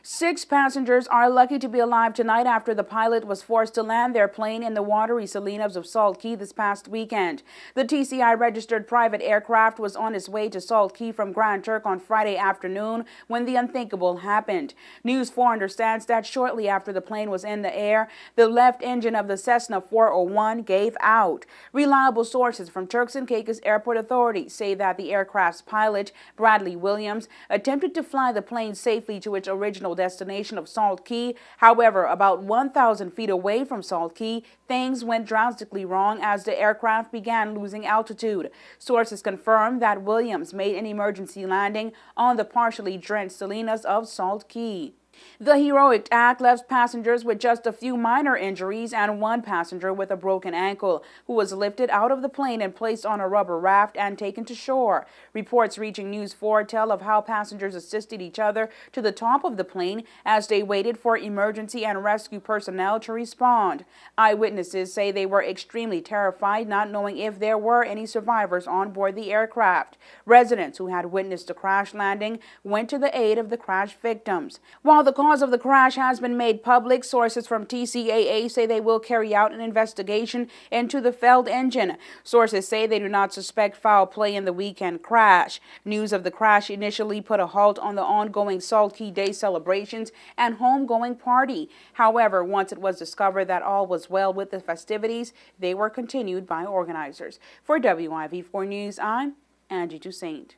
6 passengers are lucky to be alive tonight after the pilot was forced to land their plane in the watery Salinas of Salt Cay this past weekend. The TCI-registered private aircraft was on its way to Salt Cay from Grand Turk on Friday afternoon when the unthinkable happened. News 4 understands that shortly after the plane was in the air, the left engine of the Cessna 401 gave out. Reliable sources from Turks and Caicos Airport Authority say that the aircraft's pilot, Bradley Williams, attempted to fly the plane safely to its original destination of Salt Cay. However, about 1,000 feet away from Salt Cay, things went drastically wrong as the aircraft began losing altitude. Sources confirmed that Williams made an emergency landing on the partially drenched Salinas of Salt Cay. The heroic act left passengers with just a few minor injuries and one passenger with a broken ankle, who was lifted out of the plane and placed on a rubber raft and taken to shore. Reports reaching News 4 tell of how passengers assisted each other to the top of the plane as they waited for emergency and rescue personnel to respond. Eyewitnesses say they were extremely terrified, not knowing if there were any survivors on board the aircraft. Residents who had witnessed the crash landing went to the aid of the crash victims. While the cause of the crash has been made public, sources from TCAA say they will carry out an investigation into the failed engine. Sources say they do not suspect foul play in the weekend crash. News of the crash initially put a halt on the ongoing Salt Cay Day celebrations and homegoing party. However, once it was discovered that all was well with the festivities, they were continued by organizers. For WIV4 News, I'm Angie Toussaint.